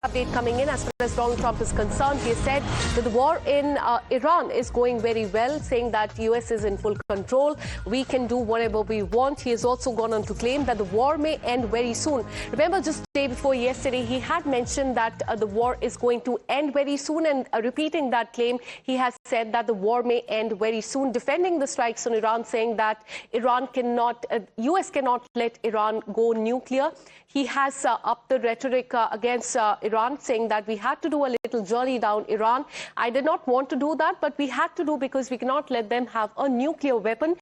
Update coming in as far as Donald Trump is concerned. He said that the war in Iran is going very well, saying that US is in full control. We can do whatever we want. He has also gone on to claim that the war may end very soon. Remember, just the day before yesterday, he had mentioned that the war is going to end very soon, and repeating that claim, he has said that the war may end very soon, defending the strikes on Iran, saying that US cannot let Iran go nuclear. He has upped the rhetoric against Iran, saying that we had to do a little journey down Iran. I did not want to do that, but we had to do because we cannot let them have a nuclear weapon.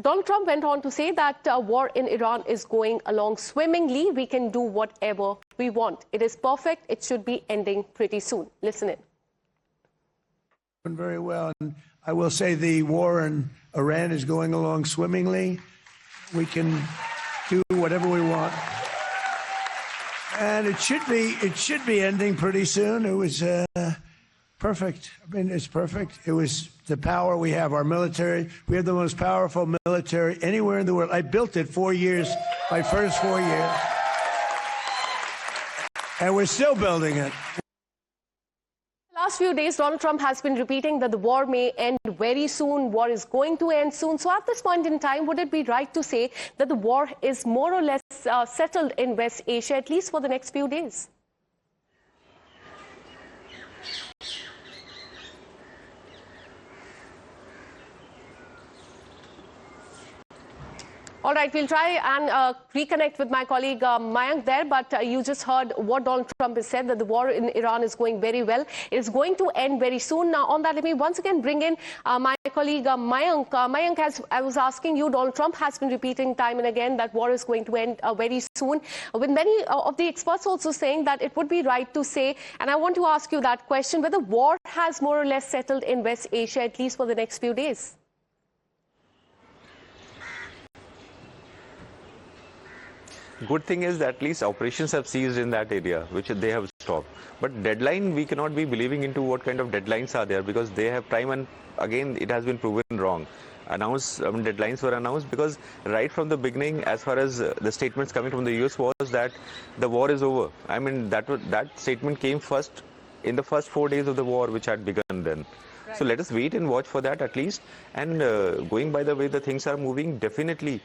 Donald Trump went on to say that war in Iran is going along swimmingly. We can do whatever we want. It is perfect. It should be ending pretty soon. Listen in. Very well. And I will say the war in Iran is going along swimmingly. We can do whatever we want. And it should be ending pretty soon. It was perfect. I mean, it's perfect. It was the power we have, our military. We have the most powerful military anywhere in the world. I built it 4 years, my first 4 years. And we're still building it. Last few days, Donald Trump has been repeating that the war may end very soon, war is going to end soon. So at this point in time, would it be right to say that the war is more or less settled in West Asia, at least for the next few days? All right, we'll try and reconnect with my colleague Mayank there, but you just heard what Donald Trump has said, that the war in Iran is going very well. It is going to end very soon. Now, on that, let me once again bring in my colleague Mayank. Mayank, as I was asking you, Donald Trump has been repeating time and again that war is going to end very soon, with many of the experts also saying that it would be right to say, and I want to ask you that question, whether war has more or less settled in West Asia, at least for the next few days. Good thing is that at least operations have ceased in that area, which they have stopped. But deadline, we cannot be believing into what kind of deadlines are there, because they have time, and again, it has been proven wrong. Deadlines were announced because right from the beginning, as far as the statements coming from the US was that the war is over. I mean, that statement came first in the first 4 days of the war, which had begun then. Right. So let us wait and watch for that at least. And going by the way the things are moving, definitely.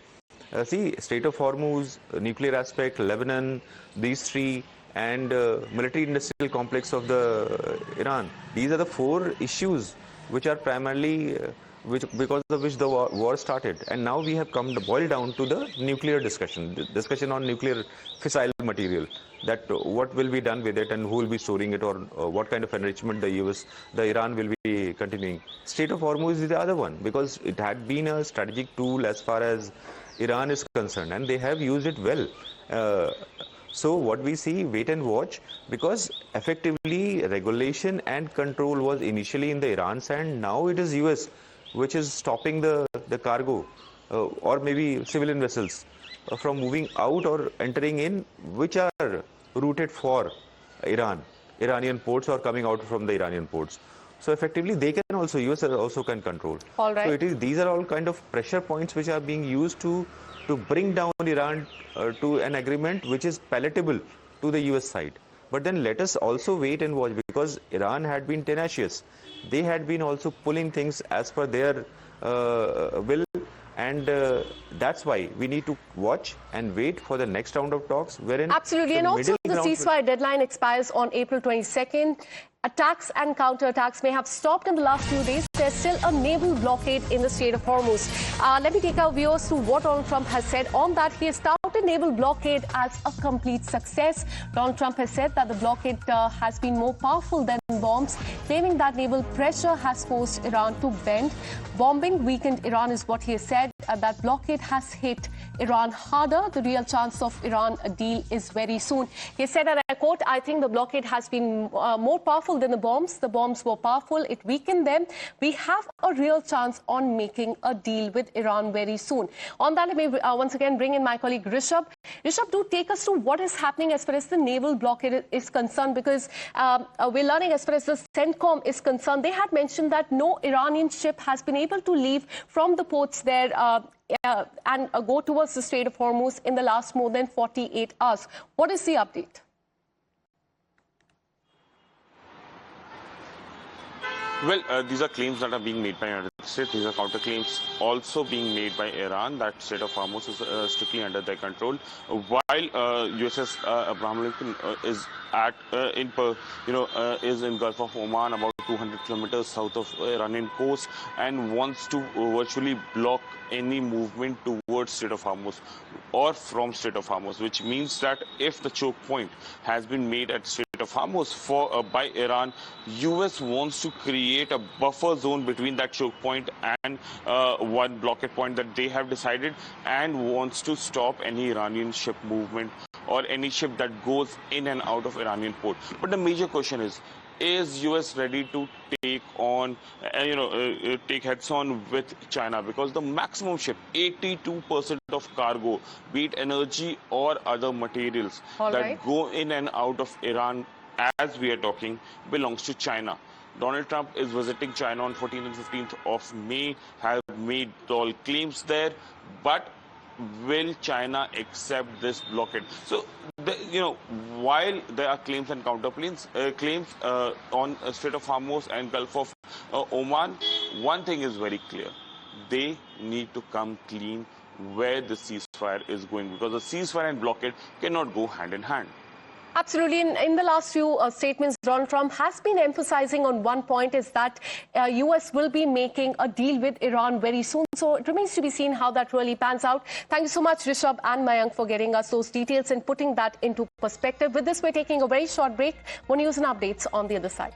See, Strait of Hormuz, nuclear aspect, Lebanon, these three, and military-industrial complex of the Iran. These are the 4 issues which are primarily, because of which the war started. And now we have come to boil down to the nuclear discussion on nuclear fissile material, that what will be done with it and who will be storing it, or what kind of enrichment the Iran will be continuing. Strait of Hormuz is the other one, because it had been a strategic tool as far as Iran is concerned, and they have used it well. So what we see, wait and watch, because effectively regulation and control was initially in the Iran's hand. Now it is US which is stopping the cargo or maybe civilian vessels from moving out or entering in, which are routed for Iranian ports, or coming out from the Iranian ports. So effectively, they can also, US also can control. All right. So these are all kind of pressure points which are being used to bring down Iran to an agreement which is palatable to the US side. But then let us also wait and watch, because Iran had been tenacious. They had been also pulling things as per their will. And that's why we need to watch and wait for the next round of talks, wherein... Absolutely. And also the ceasefire deadline expires on April 22nd. Attacks and counterattacks may have stopped in the last few days. There's still a naval blockade in the Strait of Hormuz. Let me take our viewers through what Donald Trump has said on that. He has touted naval blockade as a complete success. Donald Trump has said that the blockade has been more powerful than bombs, claiming that naval pressure has forced Iran to bend. Bombing weakened Iran is what he has said. That blockade has hit Iran harder. The real chance of Iran a deal is very soon. He said, and I quote, "I think the blockade has been more powerful than the bombs. The bombs were powerful. It weakened them. We have a real chance on making a deal with Iran very soon." On that, let me once again bring in my colleague Rishabh. Rishabh, do take us through what is happening as far as the naval blockade is concerned, because we're learning as far as the CENTCOM is concerned. They had mentioned that no Iranian ship has been able to leave from the ports there and go towards the Strait of Hormuz in the last more than 48 hours. What is the update? Well, these are claims that are being made by United States. These are counterclaims also being made by Iran. That Strait of Hormuz is strictly under their control. While USS Abraham Lincoln is at is in Gulf of Oman, about 200 kilometers south of Iranian coast, and wants to virtually block any movement towards Strait of Hormuz or from Strait of Hormuz, which means that if the choke point has been made at Strait of Hormuz by Iran, US wants to create a buffer zone between that choke point and one blockade point that they have decided, and wants to stop any Iranian ship movement or any ship that goes in and out of Iranian port. But the major question is US ready to take on, take heads on with China? Because the maximum ship, 82% of cargo, be it energy or other materials go in and out of Iran as we are talking, belongs to China. Donald Trump is visiting China on 14th and 15th of May, have made all claims there, but will China accept this blockade? So, while there are claims and counterclaims, claims on Strait of Hormuz and Gulf of Oman, one thing is very clear: they need to come clean where the ceasefire is going, because the ceasefire and blockade cannot go hand in hand. Absolutely. In the last few statements, Donald Trump has been emphasizing on one point, is that US will be making a deal with Iran very soon. So it remains to be seen how that really pans out. Thank you so much, Rishabh and Mayank, for getting us those details and putting that into perspective. With this, we're taking a very short break. More news and updates on the other side.